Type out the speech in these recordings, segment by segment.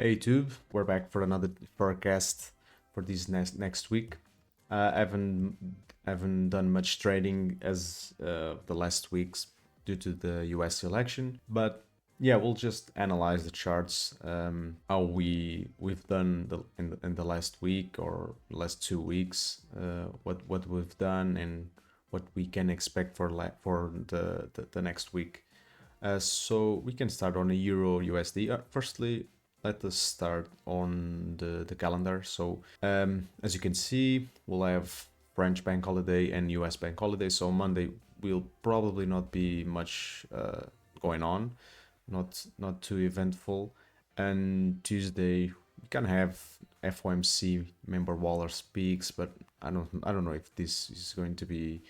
Hey YouTube, we're back for another forecast for this next week. I haven't done much trading as the last weeks due to the US election, but yeah, we'll just analyze the charts, how we've done in the last week or last 2 weeks, what we've done and what we can expect for the next week. So we can start on a Euro USD. Firstly, let us start on the calendar. So as you can see, we'll have French bank holiday and US bank holiday. So Monday will probably not be much going on, not too eventful. And Tuesday we can have FOMC member Waller speaks, but I don't know if this is going to be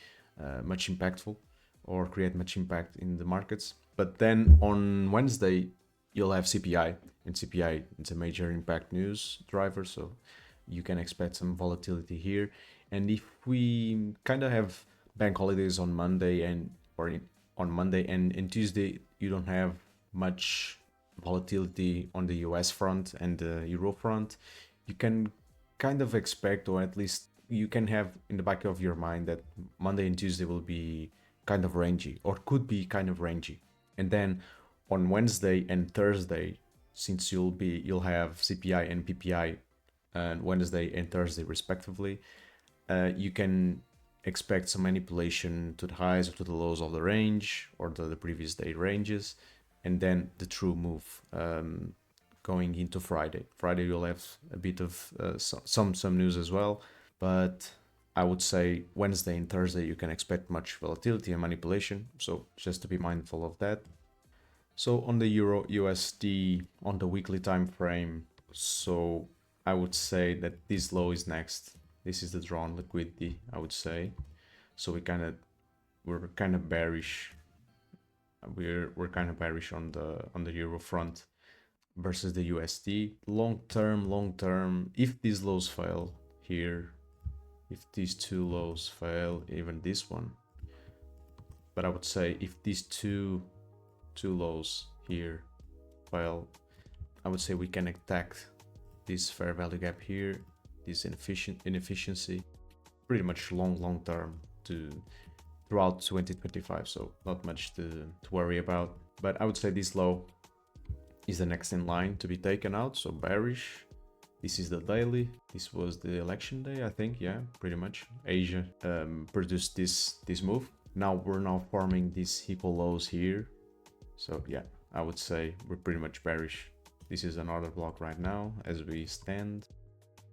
much impactful or create much impact in the markets. But then on Wednesday, you'll have CPI, and CPI it's a major impact news driver, so you can expect some volatility here. And if we kind of have bank holidays on Monday on Monday and Tuesday, you don't have much volatility on the US front and the Euro front, you can kind of expect, or at least you can have in the back of your mind, that Monday and Tuesday will be kind of rangy or could be kind of rangy. And then on Wednesday and Thursday, since you'll have CPI and PPI on Wednesday and Thursday respectively, you can expect some manipulation to the highs or to the lows of the range or the previous day ranges, and then the true move going into Friday. Friday you'll have a bit of some news as well, but I would say Wednesday and Thursday you can expect much volatility and manipulation, so just to be mindful of that. So on the Euro USD on the weekly time frame, so I would say that this low is next. This is the drawn liquidity, I would say. So we're kind of bearish. We're kind of bearish on the Euro front versus the USD. Long term, if these lows fail here, if these two lows fail, even this one, but I would say if these two lows here fail, I would say we can attack this fair value gap here, this inefficiency, pretty much long term to throughout 2025. So not much to worry about. But I would say this low is the next in line to be taken out. So bearish. This is the daily. This was the election day, I think. Yeah, pretty much. Asia produced this move. Now we're forming these equal lows here. So yeah, I would say we're pretty much bearish. This is an order block right now as we stand.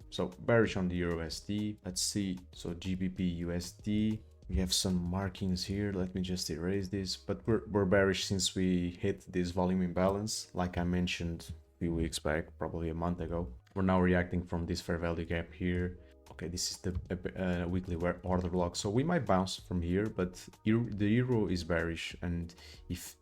So bearish on the Euro USD. Let's see. So GBP USD. We have some markings here. Let me just erase this. But we're bearish since we hit this volume imbalance, like I mentioned a few weeks back, probably a month ago. We're now reacting from this fair value gap here. Okay, this is the weekly order block. So we might bounce from here, but the Euro is bearish. And if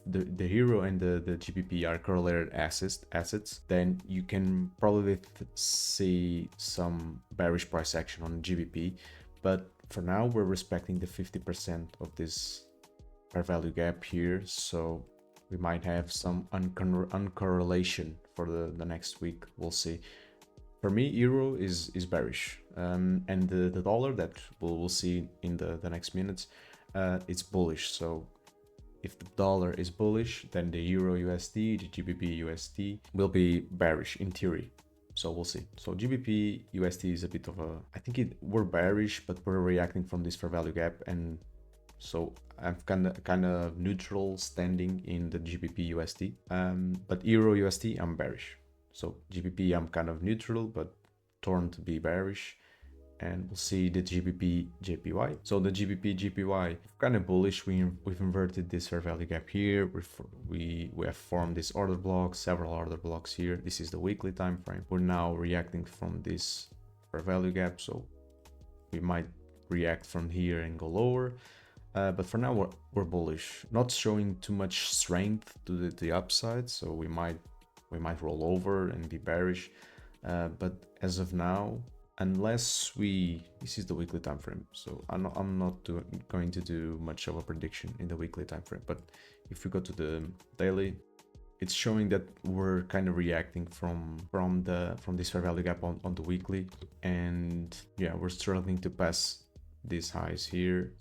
the Euro and the GBP are correlated assets, then you can probably see some bearish price action on GBP. But for now, we're respecting the 50% of this fair value gap here. So we might have some uncorrelation for the next week. We'll see. For me, Euro is bearish, and the dollar that we'll see in the next minutes, it's bullish. So if the dollar is bullish, then the Euro USD, the GBP USD will be bearish in theory. So we'll see. So GBP USD is a bit of a, I think we're bearish, but we're reacting from this fair value gap, and so I'm kind of neutral standing in the GBP USD. But Euro USD, I'm bearish. So GBP, I'm kind of neutral, but torn to be bearish. And we'll see the GBP JPY. So the GBP JPY, kind of bullish. We've inverted this fair value gap here. We have formed this order block, several order blocks here. This is the weekly time frame. We're now reacting from this fair value gap, so we might react from here and go lower. But for now, we're bullish, not showing too much strength to the upside. So we might roll over and be bearish. But as of now, unless this is the weekly time frame, so I'm not going to do much of a prediction in the weekly time frame. But if we go to the daily, it's showing that we're kind of reacting from this fair value gap on the weekly, and yeah, we're struggling to pass these highs here,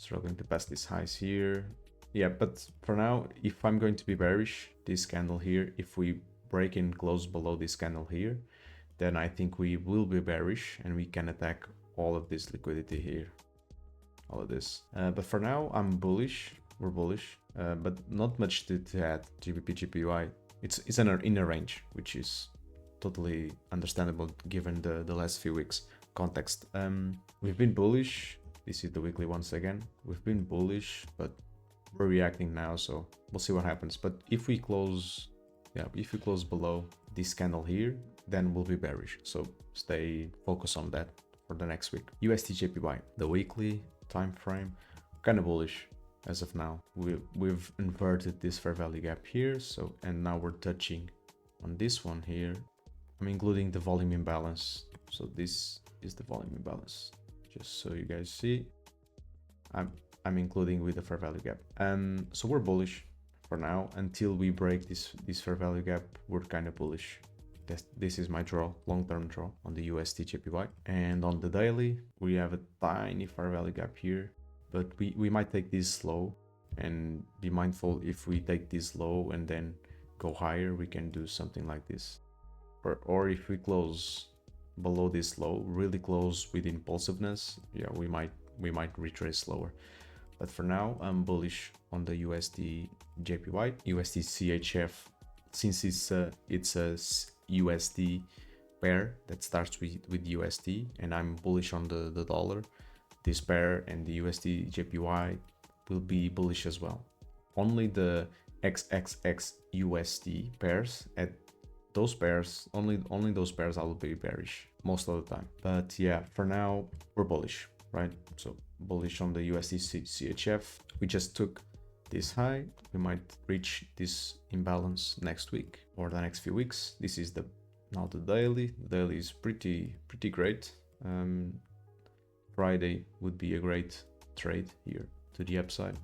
yeah. But for now, if I'm going to be bearish, this candle here, if we break and close below this candle here, then I think we will be bearish and we can attack all of this liquidity here, all of this. But for now, I'm bullish. We're bullish, but not much to add. GBP, GPY, it's in a range, which is totally understandable given the last few weeks context. We've been bullish. This is the weekly once again. We've been bullish, but we're reacting now, so we'll see what happens. But if we close, yeah, if we close below this candle here, then we'll be bearish. So stay focused on that for the next week. USD JPY, the weekly time frame, kind of bullish as of now. We've inverted this fair value gap here, so, and now we're touching on this one here. I'm including the volume imbalance, so this is the volume imbalance, just so you guys see. I'm including with the fair value gap, so we're bullish for now until we break this fair value gap. We're kind of bullish. This is my draw, long-term draw on the USD JPY. And on the daily, we have a tiny fair value gap here, but we might take this slow, and be mindful if we take this low and then go higher, we can do something like this. Or if we close below this low, really close with impulsiveness, yeah, we might retrace lower. But for now, I'm bullish on the USD JPY. USD CHF, since it's a USD pair that starts with USD, and I'm bullish on the dollar, this pair and the USD JPY will be bullish as well. Only the XXX USD pairs, at those pairs, only those pairs I will be bearish most of the time. But yeah, for now we're bullish, right? So bullish on the USD CHF. We just took this high. We might reach this imbalance next week or the next few weeks. This is now the daily. The daily is pretty great. Friday would be a great trade here to the upside.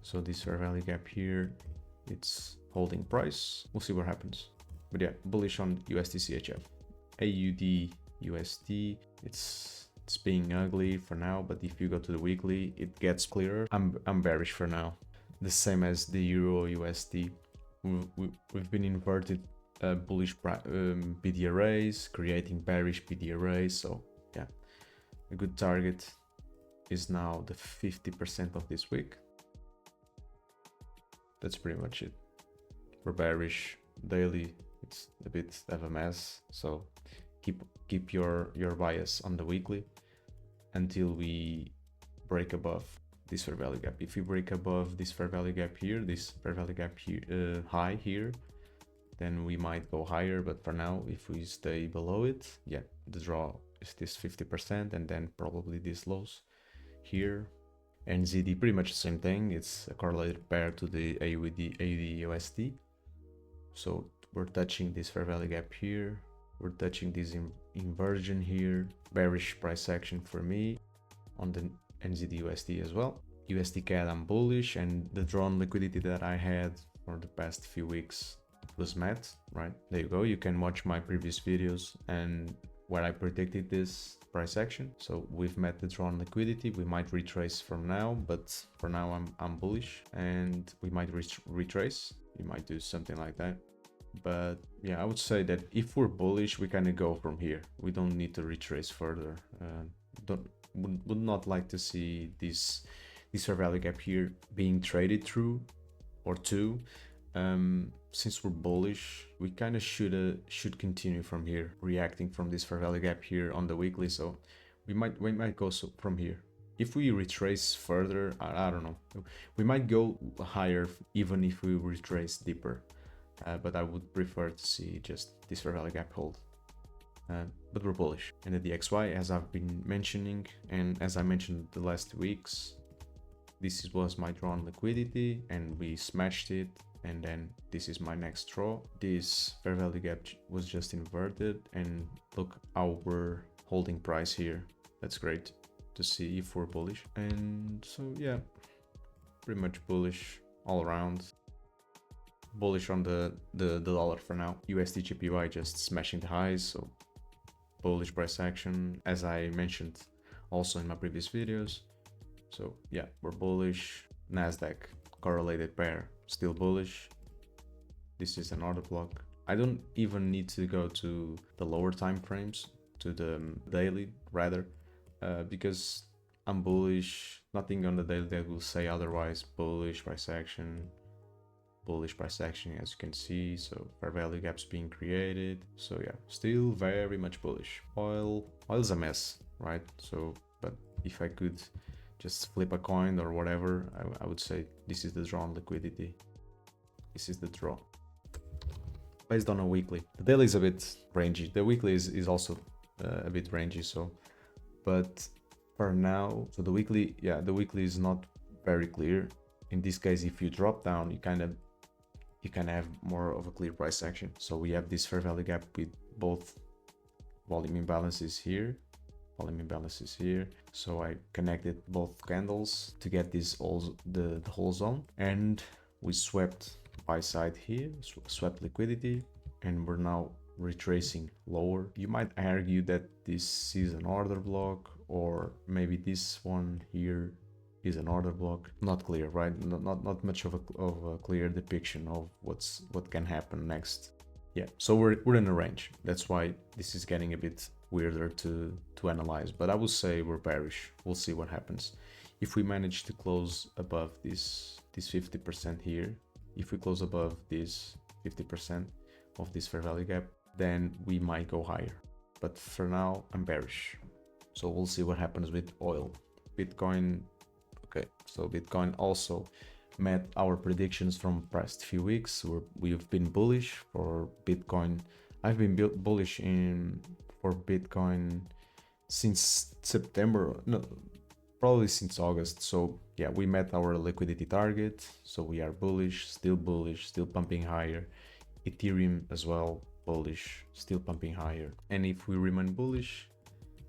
So this fair value gap here, it's holding price. We'll see what happens. But yeah, bullish on USD CHF. AUD USD, it's being ugly for now, but if you go to the weekly, it gets clearer. I'm bearish for now. The same as the Euro USD. We've been inverted bullish PD arrays, creating bearish PD arrays. So yeah, a good target is now the 50% of this week. That's pretty much it. We're bearish daily. It's a bit of a mess, so keep your bias on the weekly until we break above this fair value gap. If we break above this fair value gap here, this fair value gap here, high here, then we might go higher. But for now, if we stay below it, yeah, the draw is this 50%, and then probably these lows here. NZD, pretty much the same thing. It's a correlated pair to the AUD USD. So we're touching this fair value gap here. We're touching this inversion here. Bearish price action for me on the NZD USD as well. USD CAD, I'm bullish, and the drawn liquidity that I had for the past few weeks was met, right? There you go. You can watch my previous videos and where I predicted this price action. So we've met the drawn liquidity. We might retrace from now, but for now I'm bullish, and we might retrace. We might do something like that. But yeah, I would say that if we're bullish, we kind of go from here. We don't need to retrace further. Would not like to see this fair value gap here being traded through or to. Since we're bullish, we kind of should continue from here, reacting from this fair value gap here on the weekly. So we might go from here. If we retrace further, I don't know, we might go higher even if we retrace deeper. But I would prefer to see just this fair value gap hold. But we're bullish. And the DXY, as I've been mentioning, and as I mentioned the last weeks, this was my drawn liquidity, and we smashed it. And then this is my next draw. This fair value gap was just inverted, and look how we're holding price here. That's great to see if we're bullish. And so yeah, pretty much bullish all around. bullish on the dollar for now. USD GPY just smashing the highs, so bullish price action, as I mentioned also in my previous videos. So yeah, we're bullish. Nasdaq correlated pair still bullish. This is an order block. I don't even need to go to the lower time frames, to the daily rather, because I'm bullish. Nothing on the daily that will say otherwise. Bullish price action, as you can see. So fair value gaps being created. So yeah, still very much bullish. Oil's a mess, right? So, but if I could just flip a coin or whatever, I would say this is the draw on liquidity. This is the draw based on a weekly. The daily is a bit rangy. The weekly is also a bit rangy. So, but for now, so the weekly, yeah, the weekly is not very clear. In this case, if you drop down, you can have more of a clear price action. So we have this fair value gap with both volume imbalances here, So I connected both candles to get this the whole zone, and we swept buy side here, swept liquidity, and we're now retracing lower. You might argue that this is an order block, or maybe this one here is an order block. Not clear, right? Not much of a clear depiction of what can happen next. Yeah, so we're in a range. That's why this is getting a bit weirder to analyze, but I would say we're bearish. We'll see what happens. If we manage to close above this 50% here, if we close above this 50% of this fair value gap, then we might go higher. But for now, I'm bearish. So we'll see what happens with oil. Bitcoin, okay, so Bitcoin also met our predictions from past few weeks. We've been bullish for Bitcoin. I've been bullish for Bitcoin since September, no, probably since August. So yeah, we met our liquidity target, so we are bullish, still pumping higher. Ethereum as well, bullish, still pumping higher. And if we remain bullish,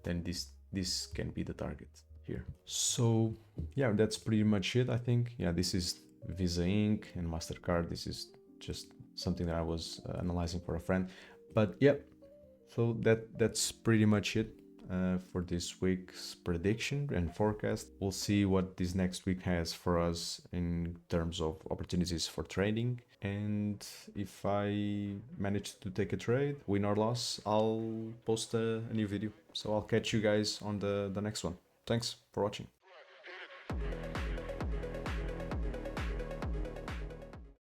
then this can be the target here. So yeah, that's pretty much it, I think. Yeah, this is Visa Inc. and MasterCard. This is just something that I was analyzing for a friend. But yeah, so that's pretty much it for this week's prediction and forecast. We'll see what this next week has for us in terms of opportunities for trading. And if I manage to take a trade, win or loss, I'll post a new video. So I'll catch you guys on the next one. Thanks for watching.